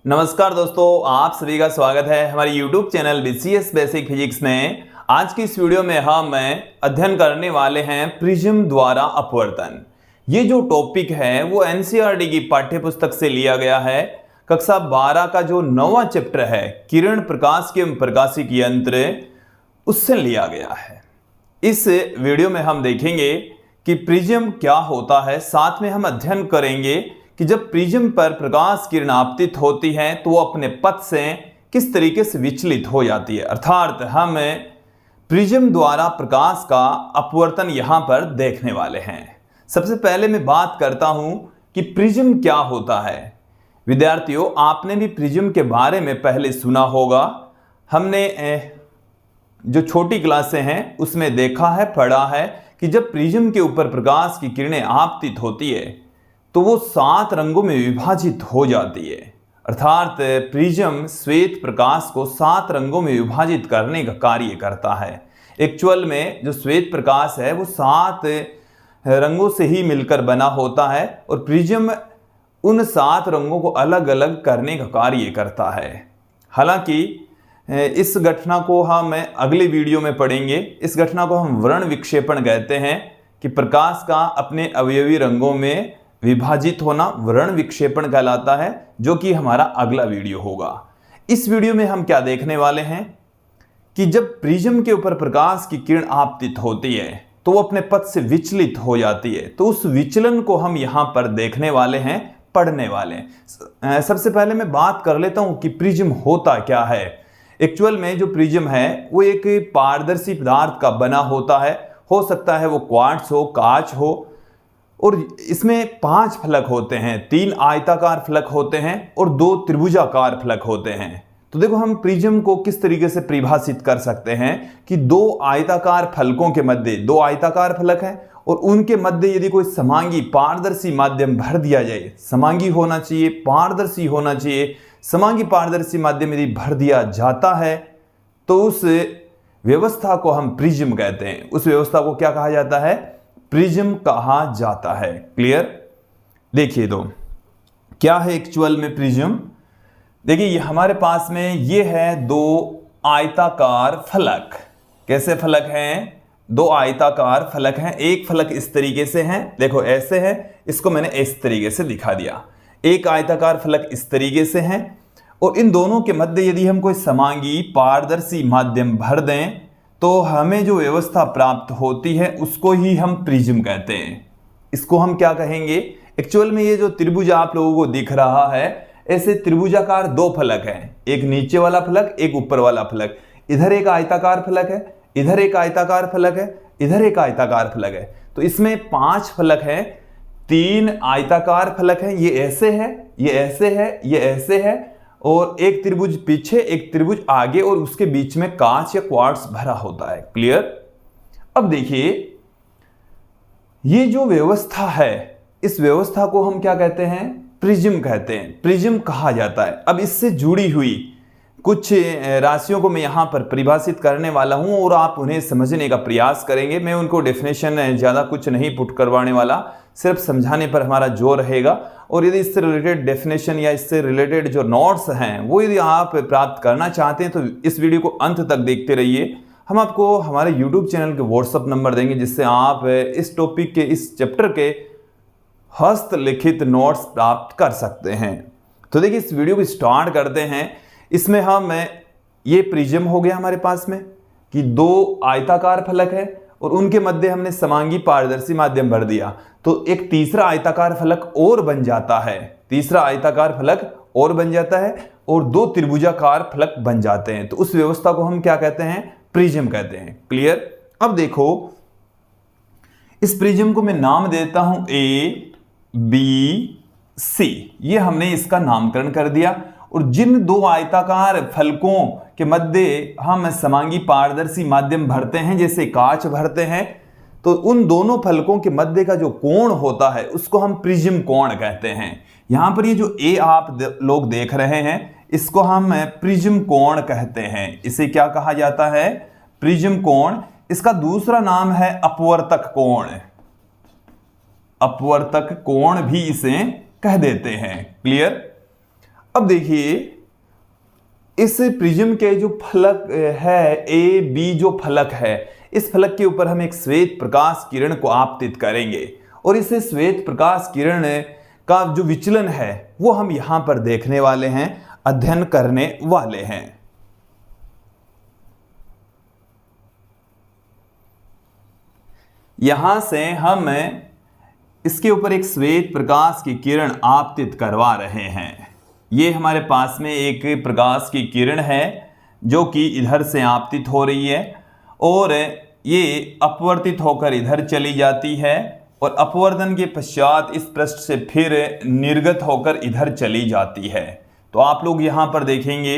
नमस्कार दोस्तों, आप सभी का स्वागत है हमारे YouTube channel BCS basic physics में। आज की इस वीडियो में हम अध्ययन करने वाले हैं प्रिज्म द्वारा अपवर्तन। ये जो टॉपिक है वो NCERT की पाठ्य पुस्तक से लिया गया है। कक्षा 12 का जो 9वां चैप्टर है किरण प्रकाश एवं प्रकाशिक यंत्र, उससे लिया गया है। इस वीडियो में हम देखेंगे कि प्रिज्म क्या होता है, साथ में हम अध्ययन करेंगे कि जब प्रिज्म पर प्रकाश किरण आपतित होती है तो वो अपने पथ से किस तरीके से विचलित हो जाती है, अर्थात हम प्रिज्म द्वारा प्रकाश का अपवर्तन यहां पर देखने वाले हैं। सबसे पहले मैं बात करता हूं कि प्रिज्म क्या होता है। विद्यार्थियों, आपने भी प्रिज्म के बारे में पहले सुना होगा। हमने जो छोटी क्लासें हैं उसमें देखा है, पढ़ा है कि जब प्रिज्म के ऊपर प्रकाश की किरणें आपतित होती है तो वो 7 रंगों में विभाजित हो जाती है, अर्थात प्रिज्म श्वेत प्रकाश को 7 रंगों में विभाजित करने का कार्य करता है। एक्चुअल में जो श्वेत प्रकाश है वो 7 रंगों से ही मिलकर बना होता है और प्रिज्म उन 7 रंगों को अलग अलग करने का कार्य करता है। हालांकि इस घटना को हम अगले वीडियो में पढ़ेंगे। इस घटना को हम वर्ण विक्षेपण कहते हैं कि प्रकाश का अपने अवयवी रंगों में विभाजित होना वर्ण विक्षेपण कहलाता है, जो कि हमारा अगला वीडियो होगा। इस वीडियो में हम क्या देखने वाले हैं कि जब प्रिज्म के ऊपर प्रकाश की किरण आपतित होती है तो वो अपने पथ से विचलित हो जाती है, तो उस विचलन को हम यहां पर देखने वाले हैं, पढ़ने वाले हैं। सबसे पहले मैं बात कर लेता हूं कि प्रिज्म होता क्या है। एक्चुअल में जो प्रिज्म है वो एक पारदर्शी पदार्थ का बना होता है। हो सकता है वो क्वार्ट्ज हो, कांच हो, और इसमें 5 फलक होते हैं। 3 आयताकार फलक होते हैं और 2 त्रिभुजाकार फलक होते हैं। तो देखो, हम प्रिज्म को किस तरीके से परिभाषित कर सकते हैं कि 2 आयताकार फलकों के मध्य 2 आयताकार फलक हैं और उनके मध्य यदि कोई समांगी पारदर्शी माध्यम भर दिया जाए, समांगी होना चाहिए, पारदर्शी होना चाहिए, समांगी पारदर्शी माध्यम यदि भर दिया जाता है तो उस व्यवस्था को हम प्रिज्म कहते हैं। उस व्यवस्था को क्या कहा जाता है? प्रिज्म कहा जाता है। क्लियर? देखिए तो क्या है एक्चुअल में प्रिज्म। देखिए, ये हमारे पास में ये है 2 आयताकार फलक। कैसे फलक हैं? 2 आयताकार फलक हैं। एक फलक इस तरीके से है, देखो ऐसे है, इसको मैंने इस तरीके से दिखा दिया। एक आयताकार फलक इस तरीके से है और इन दोनों के मध्य यदि हम कोई समांगी पारदर्शी माध्यम भर दें तो हमें जो व्यवस्था प्राप्त होती है उसको ही हम प्रिज्म कहते हैं। इसको हम क्या कहेंगे? एक्चुअल में ये जो त्रिभुज आप लोगों को दिख रहा है, ऐसे त्रिभुजाकार 2 फलक हैं, एक नीचे वाला फलक, एक ऊपर वाला फलक। इधर एक आयताकार फलक है, इधर एक आयताकार फलक है, इधर एक आयताकार फलक है। तो इसमें 5 फलक हैं, 3 आयताकार फलक हैं। ये ऐसे है, ये ऐसे है, ये ऐसे है और एक त्रिभुज पीछे, एक त्रिभुज आगे और उसके बीच में कांच या क्वार्ट्ज भरा होता है। क्लियर? अब देखिए, ये जो व्यवस्था है, इस व्यवस्था को हम क्या कहते हैं? प्रिज्म कहते हैं, प्रिज्म कहा जाता है। अब इससे जुड़ी हुई कुछ राशियों को मैं यहां पर परिभाषित करने वाला हूं और आप उन्हें समझने का प्रयास करेंगे। मैं उनको डेफिनेशन ज्यादा कुछ नहीं पुट करवाने वाला, सिर्फ समझाने पर हमारा जोर रहेगा। और यदि इससे रिलेटेड डेफिनेशन या इससे रिलेटेड जो नोट्स हैं वो यदि आप प्राप्त करना चाहते हैं तो इस वीडियो को अंत तक देखते रहिए। हम आपको हमारे YouTube चैनल के व्हाट्सअप नंबर देंगे जिससे आप इस टॉपिक के, इस चैप्टर के हस्तलिखित नोट्स प्राप्त कर सकते हैं। तो देखिए, इस वीडियो को स्टार्ट करते हैं। इसमें हम ये प्रिज्म हो गया हमारे पास में कि 2 आयताकार फलक है और उनके मध्य हमने समांगी पारदर्शी माध्यम भर दिया तो एक तीसरा आयताकार फलक और बन जाता है, तीसरा आयताकार फलक और बन जाता है और 2 त्रिभुजाकार फलक बन जाते हैं। तो उस व्यवस्था को हम क्या कहते हैं? प्रिज्म कहते हैं। क्लियर? अब देखो, इस प्रिज्म को मैं नाम देता हूं ABC। ये हमने इसका नामकरण कर दिया और जिन 2 आयताकार फलकों के मध्य हम समांगी पारदर्शी माध्यम भरते हैं, जैसे कांच भरते हैं, तो उन दोनों फलकों के मध्य का जो कोण होता है उसको हम प्रिज्म कोण कहते हैं। यहां पर ये जो ए आप लोग देख रहे हैं इसको हम प्रिज्म कोण कहते हैं। इसे क्या कहा जाता है? प्रिज्म कोण। इसका दूसरा नाम है अपवर्तक कोण। अपवर्तक कोण भी इसे कह देते हैं। क्लियर? अब देखिए इस प्रिज्म के जो फलक है ए बी, जो फलक है, इस फलक के ऊपर हम एक श्वेत प्रकाश किरण को आपतित करेंगे और इस श्वेत प्रकाश किरण का जो विचलन है वो हम यहां पर देखने वाले हैं, अध्ययन करने वाले हैं। यहां से हम इसके ऊपर एक श्वेत प्रकाश की किरण आपतित करवा रहे हैं। ये हमारे पास में एक प्रकाश की किरण है जो कि इधर से आपतित हो रही है और ये अपवर्तित होकर इधर चली जाती है और अपवर्तन के पश्चात इस पृष्ठ से फिर निर्गत होकर इधर चली जाती है। तो आप लोग यहाँ पर देखेंगे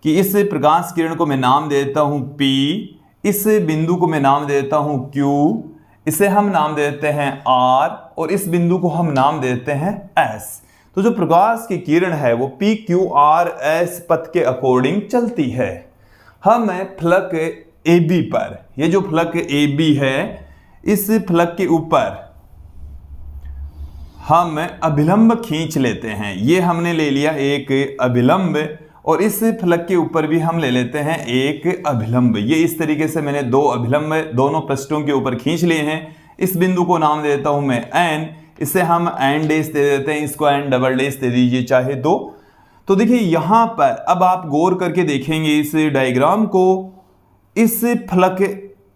कि इस प्रकाश किरण को मैं नाम देता हूँ P, इस बिंदु को मैं नाम देता हूँ Q, इसे हम नाम देते हैं R और इस बिंदु को हम नाम देते हैं S। तो जो प्रकाश की किरण है वो PQRS पथ के अकॉर्डिंग चलती है। हम फलक AB पर, ये जो फलक AB है, इस फलक के ऊपर हम अभिलंब खींच लेते हैं। ये हमने ले लिया एक अभिलंब और इस फलक के ऊपर भी हम ले लेते हैं एक अभिलंब। ये इस तरीके से मैंने दो अभिलंब दोनों पृष्ठों के ऊपर खींच लिए हैं। इस बिंदु को नाम देता हूं मैं N, इसे हम N डैश दे देते हैं, इसको N डबल डैश दे दीजिए चाहे दो। तो देखिए यहां पर अब आप गौर करके देखेंगे इस डायग्राम को, इस फलक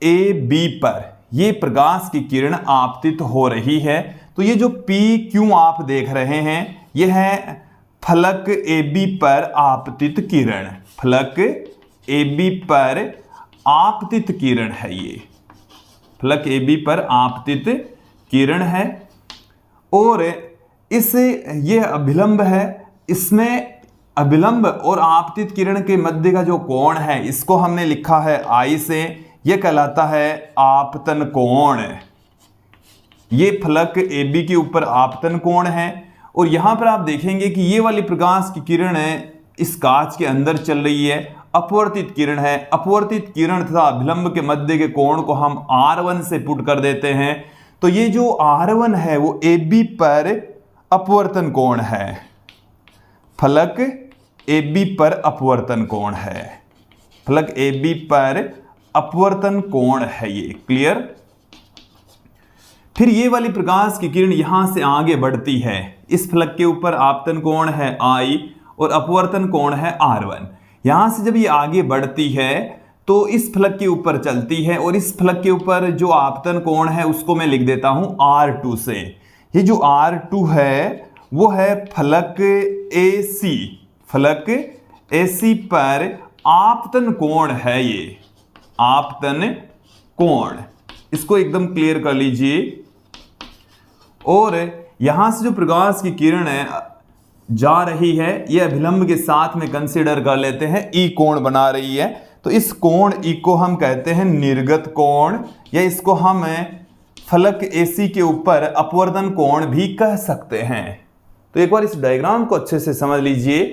AB पर ये प्रकाश की किरण आपतित हो रही है। तो ये जो PQ आप देख रहे हैं यह है फलक AB पर आपतित किरण, फलक AB पर आपतित किरण है। ये फलक AB पर आपतित किरण है और ये अभिलंब है, इसमें अभिलंब और आपतित किरण के मध्य का जो कोण है इसको हमने लिखा है I से, यह कहलाता है आपतन कोण। ये फलक AB के ऊपर आपतन कोण है और यहां पर आप देखेंगे कि ये वाली प्रकाश की किरण इस कांच के अंदर चल रही है, अपवर्तित किरण है। अपवर्तित किरण तथा अभिलंब के मध्य के कोण को हम R1 से पुट कर देते हैं। तो ये जो R1 है वो AB पर अपवर्तन कोण है, फलक AB पर अपवर्तन कोण है, फलक AB पर अपवर्तन कोण है ये। क्लियर? फिर ये वाली प्रकाश की किरण यहां से आगे बढ़ती है, इस फलक के ऊपर आपतन कोण है I और अपवर्तन कोण है R1। यहां से जब ये आगे बढ़ती है तो इस फलक के ऊपर चलती है और इस फलक के ऊपर जो आपतन कोण है उसको मैं लिख देता हूं R2 से। ये जो R2 है वो है फलक AC, फलक AC पर आपतन कोण है, ये आपतन कोण, इसको एकदम क्लियर कर लीजिए। और यहां से जो प्रकाश की किरण है जा रही है ये अभिलंब के साथ में कंसीडर कर लेते हैं, ई कोण बना रही है। तो इस कोण ई को हम कहते हैं निर्गत कोण, या इसको हम फलक AC के ऊपर अपवर्तन कोण भी कह सकते हैं। तो एक बार इस डायग्राम को अच्छे से समझ लीजिए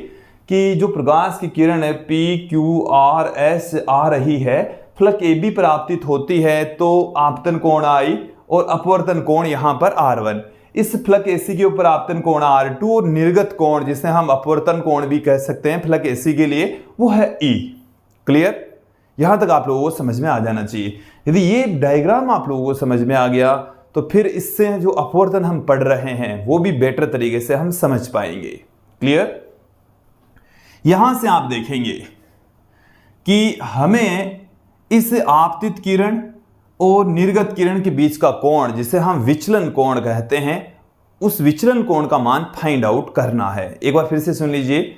कि जो प्रकाश की किरण है PQRS आ रही है, फलक AB पर आपतित होती है तो आपतन कोण I और अपवर्तन कोण यहां पर R1। इस फलक AC के ऊपर आपतन कोण R2 और निर्गत कोण जिसे हम अपवर्तन कोण भी कह सकते हैं फलक AC के लिए, वो है E। क्लियर? यहां तक आप लोगों को समझ में आ जाना चाहिए। यदि ये डायग्राम आप लोगों को समझ में आ गया तो फिर इससे जो अपवर्तन हम पढ़ रहे हैं वो भी बेटर तरीके से हम समझ पाएंगे। क्लियर? यहां से आप देखेंगे कि हमें इस आपतित किरण और निर्गत किरण के बीच का कोण जिसे हम विचलन कोण कहते हैं, उस विचलन कोण का मान फाइंड आउट करना है। एक बार फिर से सुन लीजिए,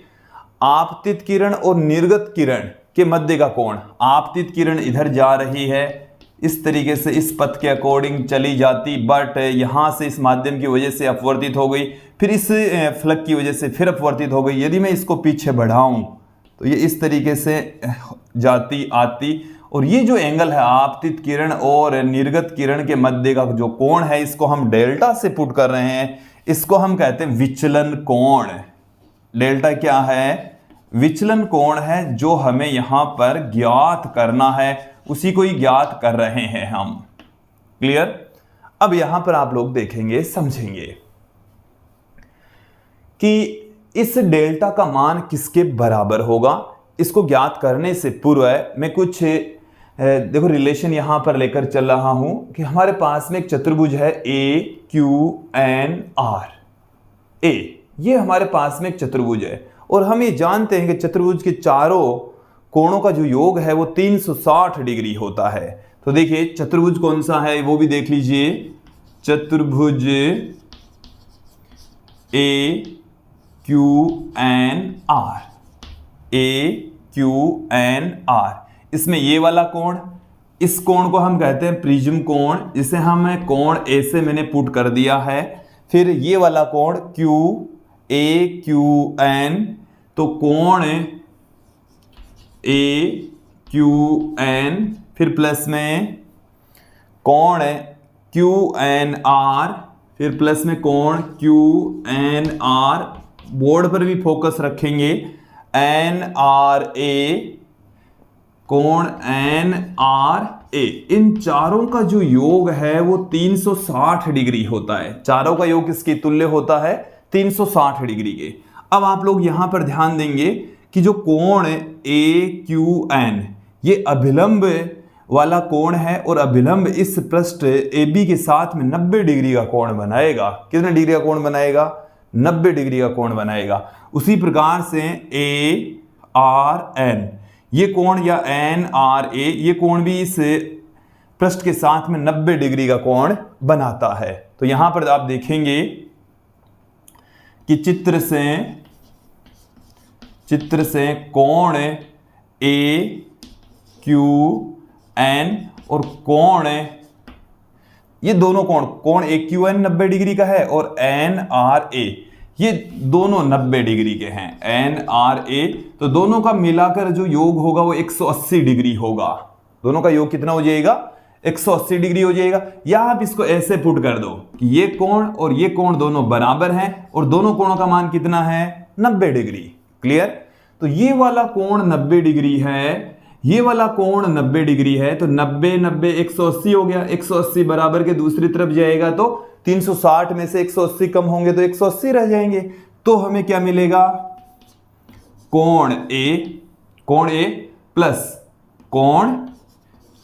आपतित किरण और निर्गत किरण के मध्य का कोण, आपतित किरण इधर जा रही है इस तरीके से इस पथ के अकॉर्डिंग चली जाती, बट यहां से इस माध्यम की वजह से अपवर्तित हो गई, फिर इस फलक की वजह से फिर अपवर्तित हो गई। यदि मैं इसको पीछे बढ़ाऊं तो ये इस तरीके से जाती आती, और ये जो एंगल है आपतित किरण और निर्गत किरण के मध्य का जो कोण है इसको हम डेल्टा से पुट कर रहे हैं, इसको हम कहते हैं विचलन कोण। डेल्टा क्या है? विचलन कोण है जो हमें यहां पर ज्ञात करना है, उसी को ही ज्ञात कर रहे हैं हम। क्लियर? अब यहां पर आप लोग देखेंगे, समझेंगे कि इस डेल्टा का मान किसके बराबर होगा? इसको ज्ञात करने से पूर्व मैं कुछ देखो रिलेशन यहां पर लेकर चल रहा हूं कि हमारे पास में एक चतुर्भुज है AQNR। ये हमारे पास में एक चतुर्भुज है और हम ये जानते हैं कि चतुर्भुज के चारों कोणों का जो योग है वो 360 डिग्री होता है। तो देखिए चतुर्भुज कौन सा है वो भी देख लीजिए। चतुर्भुज AQNR। इसमें ये वाला कोण, इस कोण को हम कहते हैं प्रिज्म कोण, जिसे हम कोण ए से मैंने पुट कर दिया है। फिर ये वाला कोण AQN, तो कोण AQN, फिर प्लस में कोण QNR, फिर प्लस में कोण QNR, बोर्ड पर भी फोकस रखेंगे NRA, कोण NRA। इन चारों का जो योग है वो 360 डिग्री होता है। चारों का योग किसके तुल्य होता है? 360 डिग्री के। अब आप लोग यहां पर ध्यान देंगे कि जो कोण AQN ये अभिलंब वाला कोण है और अभिलंब इस पृष्ठ AB के साथ में 90 डिग्री का कोण बनाएगा। कितने डिग्री का कोण बनाएगा? 90 डिग्री का कोण बनाएगा। उसी प्रकार से ARN ये कोण या NRA ये कोण भी इस पृष्ठ के साथ में 90 डिग्री का कोण बनाता है। तो यहां पर आप देखेंगे कि चित्र से कोण AQN और कोण ये दोनों कोण AQN 90 डिग्री का है और NRA ये दोनों 90 डिग्री के हैं। NRA तो दोनों का मिलाकर जो योग होगा वो 180 डिग्री होगा। दोनों का योग कितना हो जाएगा? 180 डिग्री हो जाएगा। या आप इसको ऐसे पुट कर दो कि ये कोण और ये कोण दोनों बराबर हैं और दोनों कोणों का मान कितना है? 90 डिग्री। क्लियर? तो ये वाला कोण 90 डिग्री है, ये वाला कोण 90 डिग्री है, तो 90 90 180 हो गया। 180 बराबर के दूसरी तरफ जाएगा तो 360 में से 180 कम होंगे तो 180 रह जाएंगे। तो हमें क्या मिलेगा? कोण A प्लस कोण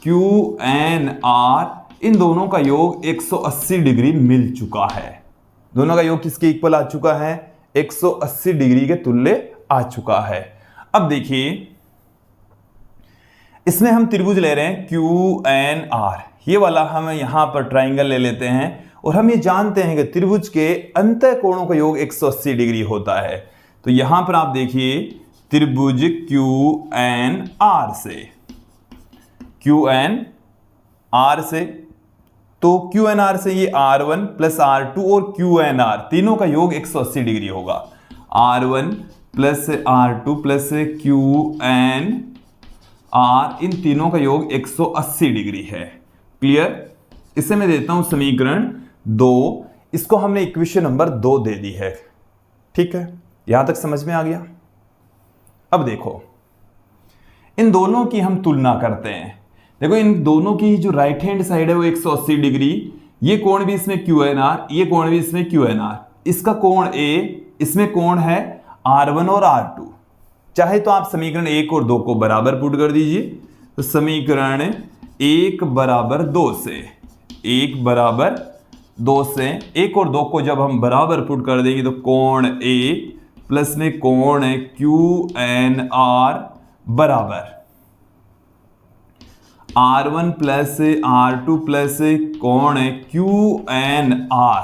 QNR, इन दोनों का योग 180 डिग्री मिल चुका है। दोनों का योग किसके इक्वल आ चुका है? 180 डिग्री के तुल्य आ चुका है। अब देखिए इसमें हम त्रिभुज ले रहे हैं QNR, ये वाला हम यहां पर ट्राइंगल ले लेते हैं और हम ये जानते हैं कि त्रिभुज के अंतः कोणों का योग 180 डिग्री होता है। तो यहां पर आप देखिए त्रिभुज QNR से तो QNR से ये R1 प्लस R2 और QNR तीनों का योग 180 डिग्री होगा। R1 plus R2 plus QNR इन तीनों का योग 180 डिग्री है। क्लियर? इसे मैं देता हूं समीकरण 2, इसको हमने इक्वेशन नंबर 2 दे दी है। ठीक है, यहां तक समझ में आ गया। अब देखो इन दोनों की हम तुलना करते हैं। देखो इन दोनों की जो राइट हैंड साइड है वो 180 डिग्री, ये कोण भी इसमें QNR, ये कोण भी इसमें QNR, इसका कोण A, इसमें कोण है R1 और R2। चाहे तो आप समीकरण 1 और 2 को बराबर पुट कर दीजिए। तो समीकरण 1 बराबर 2 से 1 बराबर 2 से 1 और 2 को जब हम बराबर पुट कर देंगे तो कोण A प्लस में कोण QNR बराबर R1 प्लस R2 प्लस कोण QNR,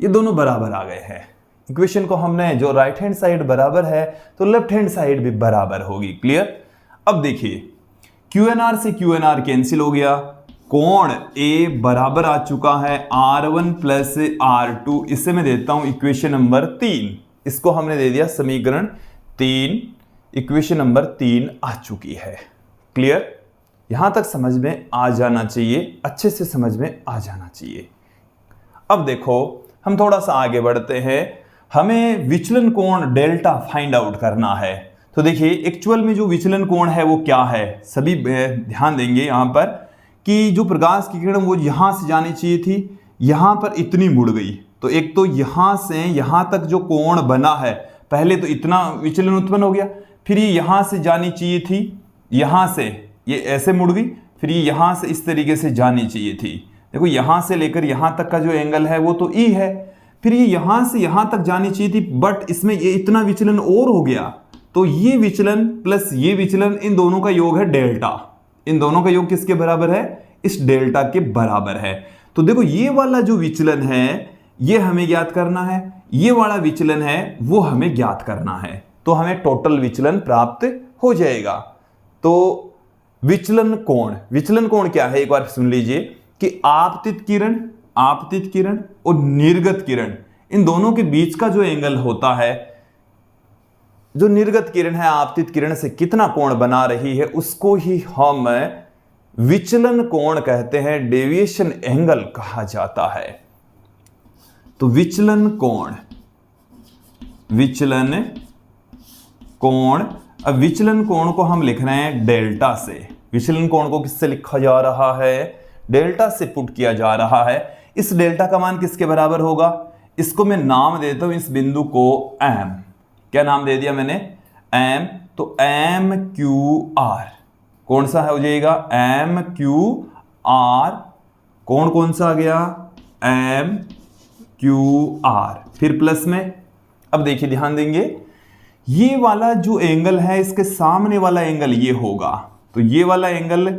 ये दोनों बराबर आ गए हैं। इक्वेशन को हमने जो राइट हैंड साइड बराबर है तो लेफ्ट हैंड साइड भी बराबर होगी। क्लियर? अब देखिए QNR से QNR कैंसिल हो गया, कोण A बराबर आ चुका है R1 प्लस R2। इससे मैं देता हूं इक्वेशन नंबर 3, इसको हमने दे दिया समीकरण 3, इक्वेशन नंबर 3 आ चुकी है। क्लियर? यहां तक समझ में आ जाना चाहिए, अच्छे से समझ में आ जाना चाहिए। अब देखो हम थोड़ा सा आगे बढ़ते हैं, हमें विचलन कोण डेल्टा फाइंड आउट करना है। तो देखिए एक्चुअल में जो विचलन कोण है वो क्या है, सभी ध्यान देंगे यहां पर कि जो प्रकाश की किरण वो यहां से जानी चाहिए थी, यहां पर इतनी मुड़ गई, तो एक तो यहां से यहां तक जो कोण बना है पहले तो इतना विचलन उत्पन्न हो गया, फिर ये यहां से जानी चाहिए थी, यहां से ये ऐसे मुड़ गई, फिर ये यहां से इस तरीके से जानी चाहिए थी। देखो यहां से लेकर यहां तक का जो एंगल है वो तो ई है, फिर ये यहां से यहां तक जानी चाहिए थी, बट इसमें ये इतना विचलन और हो गया, तो ये विचलन प्लस ये विचलन, इन दोनों का योग है डेल्टा। इन दोनों का योग किसके बराबर है? इस डेल्टा के बराबर है। तो देखो ये वाला जो विचलन है ये हमें ज्ञात करना है, ये वाला विचलन है वो हमें ज्ञात करना है, तो हमें टोटल विचलन प्राप्त हो जाएगा। तो विचलन कोण क्या है एक बार सुन लीजिए कि आपतित किरण और निर्गत किरण, इन दोनों के बीच का जो एंगल होता है, जो निर्गत किरण है आपतित किरण से कितना कोण बना रही है, उसको ही हम विचलन कोण कहते हैं, डेविएशन एंगल कहा जाता है। तो विचलन कोण, अब विचलन कोण को हम लिख रहे हैं डेल्टा से। विचलन कोण को किससे लिखा जा रहा है? डेल्टा से पुट किया जा रहा है। इस डेल्टा का मान किसके बराबर होगा? इसको मैं नाम देता हूं, इस बिंदु को एम। क्या नाम दे दिया मैंने? एम। तो एम क्यू आर कौन सा हो जाएगा? M Q R. कौन सा आ गया? M Q R. फिर प्लस में, अब देखिए ध्यान देंगे, ये वाला जो एंगल है इसके सामने वाला एंगल ये होगा, तो ये वाला एंगल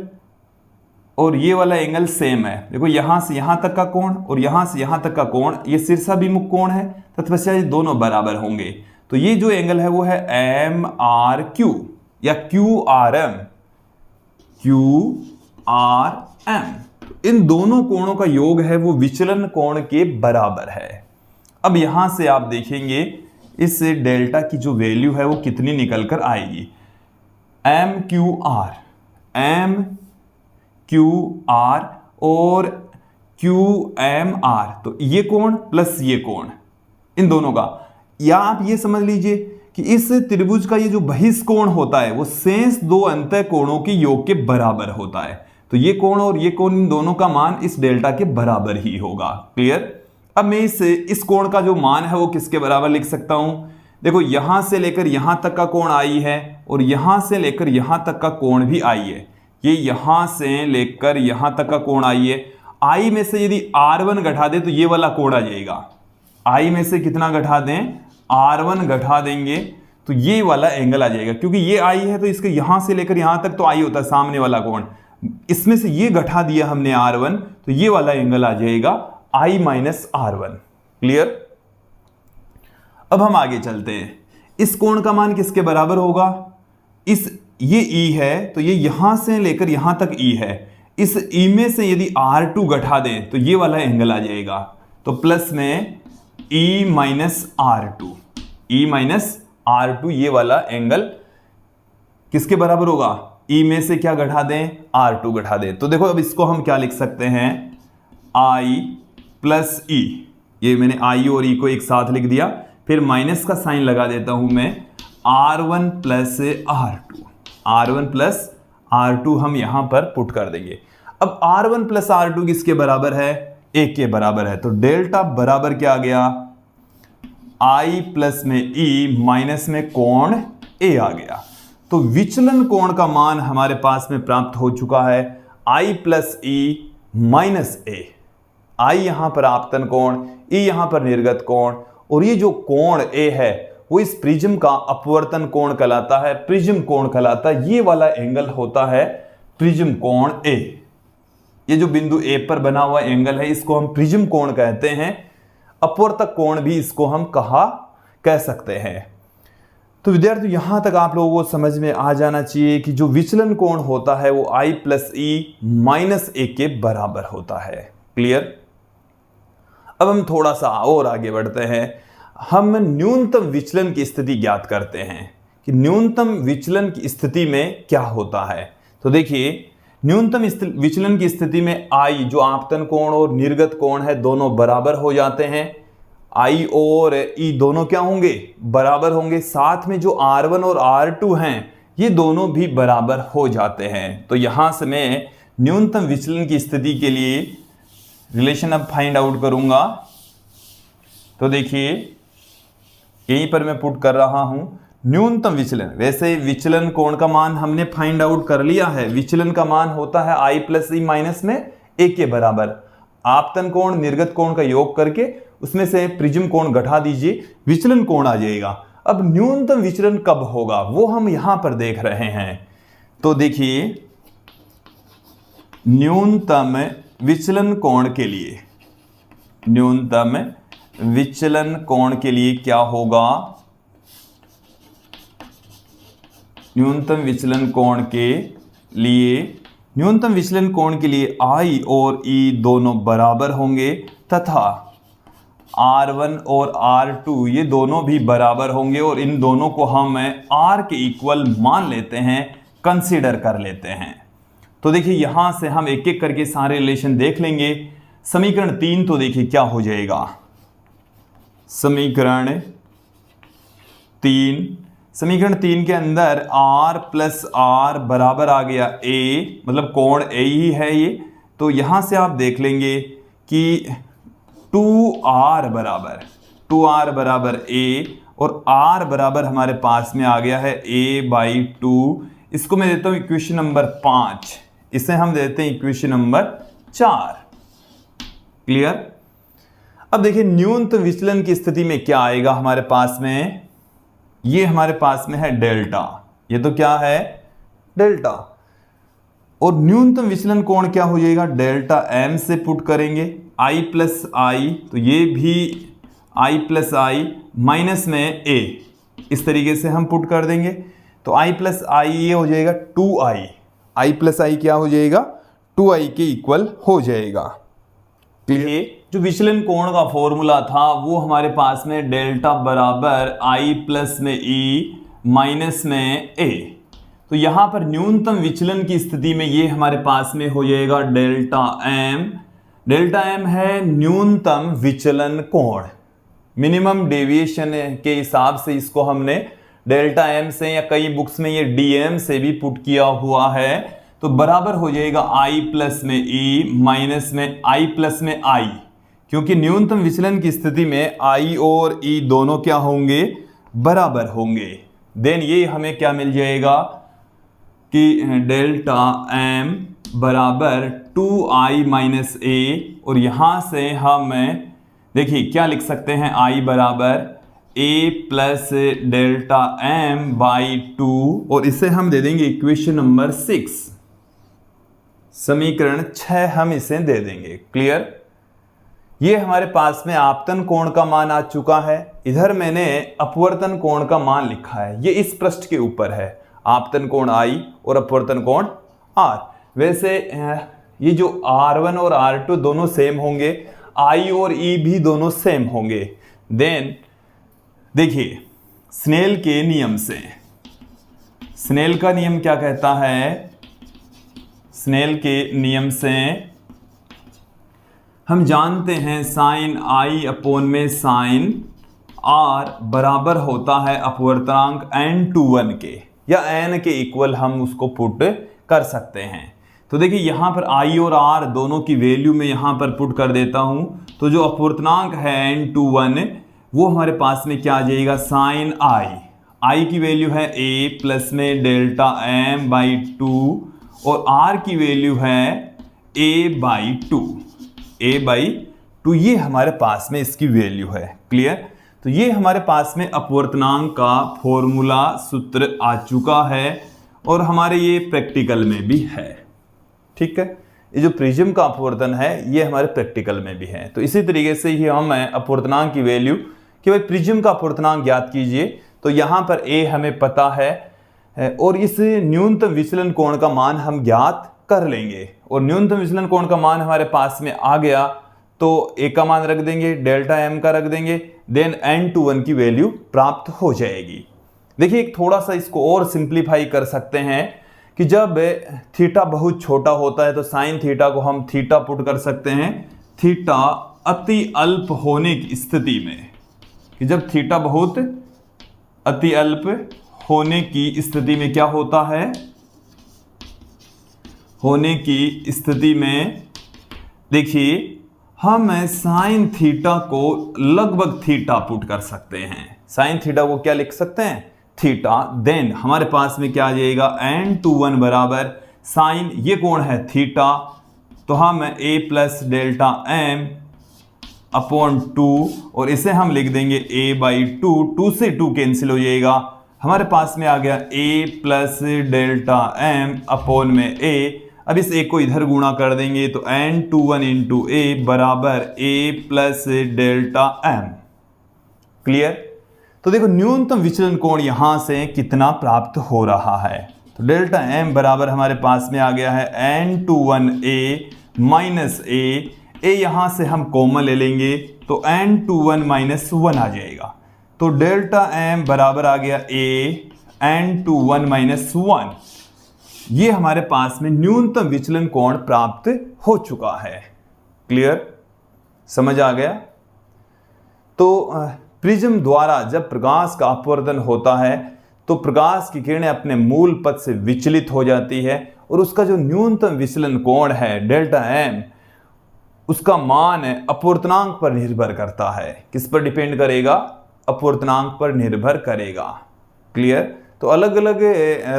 और ये वाला एंगल सेम है। देखो यहां से यहां तक का कोण और यहां से यहां तक का कोण, ये शीर्षाभिमुख कोण है, तत्पश्चात ये दोनों बराबर होंगे। तो ये जो एंगल है वो है एम आर क्यू या क्यू आर एम, इन दोनों कोणों का योग है वो विचलन कोण के बराबर है। अब यहां से आप देखेंगे इस डेल्टा की जो वैल्यू है वो कितनी निकल कर आएगी। एम क्यू आर और क्यू एम आर, तो ये कोण प्लस ये कोण, इन दोनों का, या आप ये समझ लीजिए कि इस त्रिभुज का ये जो बहिष्कोण होता है वो शेष दो अंतः कोणों के योग के बराबर होता है। तो ये कोण और ये कोण, इन दोनों का मान इस डेल्टा के बराबर ही होगा। क्लियर? अब मैं इस कोण का जो मान है वो किसके बराबर लिख सकता हूं? देखो यहां से लेकर यहां तक का कोण आई है और यहां से लेकर यहां तक का कोण भी आई है। ये यहां से लेकर यहां तक का कोण आई है। आई में से यदि R1 घटा दे तो ये वाला कोण आ जाएगा। आई में से कितना घटा दें? R1 घटा देंगे तो ये वाला एंगल आ जाएगा, क्योंकि ये आई है तो इसके यहां से लेकर यहां तक तो आई होता है सामने वाला कोण, इसमें से ये घटा दिया हमने R1 तो ये वाला एंगल आ जाएगा I माइनस R1। क्लियर? अब हम आगे चलते हैं। इस कोण का मान किसके बराबर होगा? ये E है तो ये यहां से लेकर यहां तक E है, इस E में से यदि R2 घटा दें तो ये वाला एंगल आ जाएगा। तो प्लस में E माइनस R2, ये वाला एंगल किसके बराबर होगा? E में से क्या घटा दें? R2 घटा दें। तो देखो अब इसको हम क्या लिख सकते हैं? I प्लस E, ये मैंने I और E को एक साथ लिख दिया, फिर माइनस का साइन लगा देता हूं मैं, R1 प्लस R2 हम यहां पर पुट कर देंगे। अब R1 प्लस R2 किसके बराबर है? A के बराबर है। तो डेल्टा बराबर क्या आ गया? I प्लस में E माइनस में कोण A आ गया। तो विचलन कोण का मान हमारे पास में प्राप्त हो चुका है, I plus E minus A। I यहां पर आपतन कोण, E यहां पर निर्गत कोण, और ये जो कोण A है वो इस प्रिज्म का अपवर्तन कोण कहलाता है, प्रिज्म कोण कहलाता है। ये वाला एंगल होता है प्रिज्म कोण A। ये जो बिंदु A पर बना हुआ एंगल है इसको हम प्रिज्म कोण कहते हैं, अपवर्तक कोण भी इसको हम कह सकते हैं। तो विद्यार्थी यहां तक आप लोगों को समझ में आ जाना चाहिए कि जो विचलन कोण होता है वो I plus E minus A के बराबर होता है। क्लियर? अब हम थोड़ा सा और आगे बढ़ते हैं। हम न्यूनतम विचलन की स्थिति ज्ञात करते हैं कि न्यूनतम विचलन की स्थिति में क्या होता है। तो देखिए न्यूनतम विचलन की स्थिति में I जो आपतन कोण और निर्गत कोण है दोनों बराबर हो जाते हैं। I और E दोनों क्या होंगे? बराबर होंगे। साथ में जो R1 और R2 हैं ये दोनों भी बराबर हो जाते हैं। तो यहां से मैं न्यूनतम विचलन की स्थिति के लिए रिलेशन अब फाइंड आउट करूंगा। तो देखिए यहीं पर मैं पुट कर रहा हूं न्यूनतम विचलन। वैसे विचलन कोण का मान हमने फाइंड आउट कर लिया है। विचलन का मान होता है i प्लस ई माइनस में a के बराबर। आपतन कोण निर्गत कोण का योग करके उसमें से प्रिज्म कोण घटा दीजिए, विचलन कोण आ जाएगा। अब न्यूनतम विचलन कब होगा वो हम यहां पर देख रहे हैं। तो देखिए न्यूनतम विचलन कोण के लिए, न्यूनतम विचलन कोण के लिए क्या होगा, न्यूनतम विचलन कोण के लिए, न्यूनतम विचलन कोण के लिए I और E दोनों बराबर होंगे तथा R1 और R2 ये दोनों भी बराबर होंगे और इन दोनों को हम R के इक्वल मान लेते हैं, कंसीडर कर लेते हैं। तो देखिए यहां से हम एक एक करके सारे रिलेशन देख लेंगे। समीकरण 3 तो देखिए क्या हो जाएगा, समीकरण 3 के अंदर R प्लस R बराबर आ गया A, मतलब कोण A ही है ये। तो यहां से आप देख लेंगे कि 2R बराबर A और R बराबर हमारे पास में आ गया है A/2। इसको मैं देता हूं इक्वेशन नंबर 5, इसे हम देते हैं इक्वेशन नंबर 4। क्लियर। अब देखिए न्यूनतम विचलन की स्थिति में क्या आएगा हमारे पास में, ये हमारे पास में है डेल्टा, ये तो क्या है डेल्टा, और न्यूनतम विचलन कोण क्या हो जाएगा, डेल्टा m से पुट करेंगे i प्लस आई, तो ये भी i प्लस आई माइनस में a, इस तरीके से हम पुट कर देंगे। तो i प्लस आई ये हो जाएगा 2i, i प्लस आई क्या हो जाएगा 2i के इक्वल हो जाएगा। ये जो विचलन कोण का फॉर्मूला था वो हमारे पास में डेल्टा बराबर i प्लस में e माइनस में a। तो यहां पर न्यूनतम विचलन की स्थिति में ये हमारे पास में हो जाएगा डेल्टा m। डेल्टा m है न्यूनतम विचलन कोण, मिनिमम डेविएशन के हिसाब से इसको हमने डेल्टा m से, या कई बुक्स में ये dm से भी पुट किया हुआ है, तो बराबर हो जाएगा i प्लस में e माइनस में i प्लस में i, क्योंकि न्यूनतम विचलन की स्थिति में i और e दोनों क्या होंगे, बराबर होंगे। देन ये हमें क्या मिल जाएगा कि डेल्टा m बराबर 2i माइनस a, और यहां से हम देखिए क्या लिख सकते हैं, i बराबर a प्लस डेल्टा m/2, और इसे हम दे देंगे इक्वेशन नंबर 6, समीकरण 6 हम इसे दे देंगे। क्लियर। ये हमारे पास में आपतन कोण का मान आ चुका है, इधर मैंने अपवर्तन कोण का मान लिखा है, ये इस पृष्ठ के ऊपर है, आपतन कोण I और अपवर्तन कोण R। वैसे ये जो R1 और R2 दोनों सेम होंगे, I और E भी दोनों सेम होंगे। देन देखिए स्नेल के नियम से, स्नेल का नियम क्या कहता है, स्नेल के नियम से हम जानते हैं साइन I अपोन में साइन R बराबर होता है अपवर्तनांक n/1 के, या n के इक्वल हम उसको पुट कर सकते हैं। तो देखिए यहाँ पर I और R दोनों की वैल्यू में यहाँ पर पुट कर देता हूँ, तो जो अपवर्तनांक है n/1 वो हमारे पास में क्या आ जाएगा, साइन I की वैल्यू है a प्लस में डेल्टा m/2 और R की वैल्यू है a/2, ये हमारे पास में इसकी वैल्यू है। क्लियर। तो ये हमारे पास में अपवर्तनांक का फॉर्मूला सूत्र आ चुका है और हमारे ये प्रैक्टिकल में भी है। ठीक है, ये जो प्रिज्म का अपवर्तन है ये हमारे प्रैक्टिकल में भी है। तो इसी तरीके से ही हम अपवर्तनांक की वैल्यू कि भाई प्रिज्म का अपवर्तनांक ज्ञात कीजिए, तो यहाँ पर a हमें पता है और इस न्यूनतम विचलन कोण का मान हम ज्ञात कर लेंगे, और न्यूनतम विचलन कोण का मान हमारे पास में आ गया तो a का मान रख देंगे, डेल्टा m का रख देंगे, देन n/1 की वैल्यू प्राप्त हो जाएगी। देखिए एक थोड़ा सा इसको और सिंप्लीफाई कर सकते हैं कि जब थीटा बहुत छोटा होता है तो साइन थीटा को हम थीटा पुट कर सकते हैं थीटा अति अल्प होने की स्थिति में, कि जब थीटा बहुत अति अल्प होने की स्थिति में क्या होता है, होने की स्थिति में देखिए हम साइन थीटा को लगभग थीटा पुट कर सकते हैं। साइन थीटा को क्या लिख सकते हैं, थीटा। देन हमारे पास में क्या आ जाएगा, n21 बराबर साइन ये कोण है थीटा, तो हम a plus delta m upon 2 और इसे हम लिख देंगे a/2, 2 से 2 कैंसिल हो जाएगा, हमारे पास में आ गया a plus delta m upon में a। अब इस a को इधर गुणा कर देंगे तो n21 इंटू a बराबर a plus delta m। Clear. तो देखो न्यूनतम विचलन कोण यहां से कितना प्राप्त हो रहा है, तो डेल्टा m बराबर हमारे पास में आ गया है n21a माइनस a यहां से हम कॉमन ले लेंगे तो n21 माइनस 1 आ जाएगा, तो डेल्टा m बराबर आ गया a n21 माइनस 1। ये हमारे पास में न्यूनतम विचलन कोण प्राप्त हो चुका है। क्लियर, समझ आ गया। तो प्रिज्म द्वारा जब प्रकाश का अपवर्तन होता है तो प्रकाश की किरणें अपने मूल पथ से विचलित हो जाती है और उसका जो न्यूनतम विचलन कोण है डेल्टा m, उसका मान अपवर्तनांक पर निर्भर करता है। किस पर डिपेंड करेगा, अपवर्तनांक पर निर्भर करेगा। क्लियर। तो अलग अलग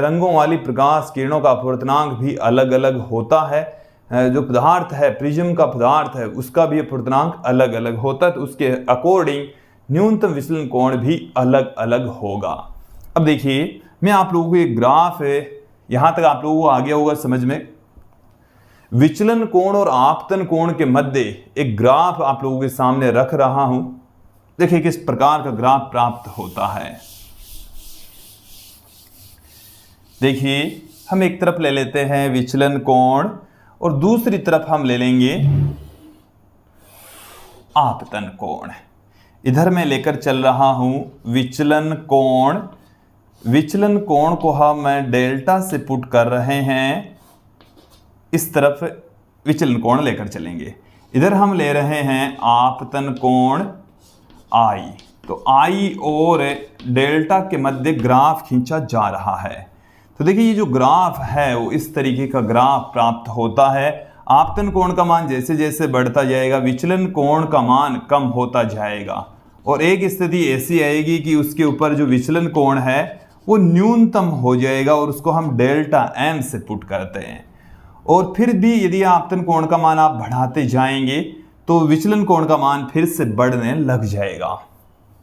रंगों वाली प्रकाश किरणों का अपवर्तनांक भी अलग अलग होता है। जो पदार्थ है, प्रिज्म का पदार्थ है, उसका भी अपवर्तनांक अलग अलग होता है, तो उसके अकॉर्डिंग न्यूनतम विचलन कोण भी अलग अलग होगा। अब देखिए मैं आप लोगों को एक ग्राफ है, यहां तक आप लोगों को आ गया होगा समझ में। विचलन कोण और आपतन कोण के मध्य एक ग्राफ आप लोगों के सामने रख रहा हूं। देखिए किस प्रकार का ग्राफ प्राप्त होता है। देखिए हम एक तरफ ले लेते हैं विचलन कोण और दूसरी तरफ हम ले लेंगे आपतन कोण। इधर मैं लेकर चल रहा हूं विचलन कोण। विचलन कोण को हम डेल्टा से पुट कर रहे हैं, इस तरफ विचलन कोण लेकर चलेंगे। इधर हम ले रहे हैं आपतन कोण I, तो I और डेल्टा के मध्य ग्राफ खींचा जा रहा है। तो देखिए ये जो ग्राफ है वो इस तरीके का ग्राफ प्राप्त होता है। आपतन कोण का मान जैसे जैसे बढ़ता जाएगा विचलन कोण का मान कम होता जाएगा और एक स्थिति ऐसी आएगी कि उसके ऊपर जो विचलन कोण है वो न्यूनतम हो जाएगा और उसको हम डेल्टा m से पुट करते हैं। और फिर भी यदि आपतन कोण का मान आप बढ़ाते जाएंगे तो विचलन कोण का मान फिर से बढ़ने लग जाएगा।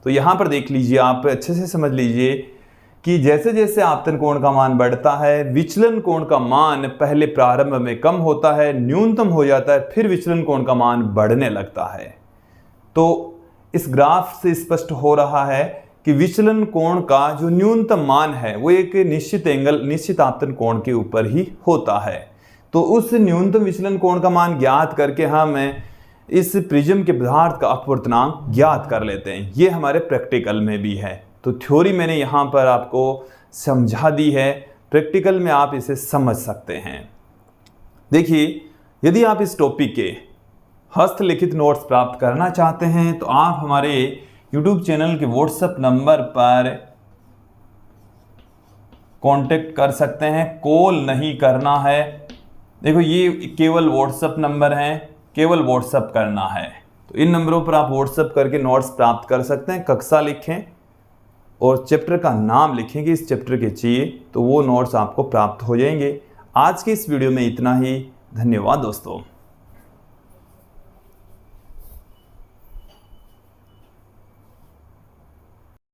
तो यहाँ पर देख लीजिए, आप अच्छे से समझ लीजिए कि जैसे जैसे आपतन कोण का मान बढ़ता है विचलन कोण का मान पहले प्रारंभ में कम होता है, न्यूनतम हो जाता है, फिर विचलन कोण का मान बढ़ने लगता है। तो इस ग्राफ से स्पष्ट हो रहा है कि विचलन कोण का जो न्यूनतम मान है वो एक निश्चित एंगल, निश्चित आपतन कोण के ऊपर ही होता है। तो उस न्यूनतम विचलन कोण का मान ज्ञात करके हम इस प्रिज्म के पदार्थ का अपवर्तनांक ज्ञात कर लेते हैं। ये हमारे प्रैक्टिकल में भी है। तो थ्योरी मैंने यहाँ पर आपको समझा दी है, प्रैक्टिकल में आप इसे समझ सकते हैं। देखिए यदि आप इस टॉपिक के हस्तलिखित नोट्स प्राप्त करना चाहते हैं तो आप हमारे YouTube चैनल के व्हाट्सएप नंबर पर कांटेक्ट कर सकते हैं, कॉल नहीं करना है। देखो ये केवल व्हाट्सएप नंबर है, केवल व्हाट्सएप करना है। तो इन नंबरों पर आप व्हाट्सएप करके नोट्स प्राप्त कर सकते हैं। कक्षा लिखें और चैप्टर का नाम लिखें कि इस चैप्टर के चाहिए, तो वो नोट्स आपको प्राप्त हो जाएंगे। आज के इस वीडियो में इतना ही। धन्यवाद दोस्तों।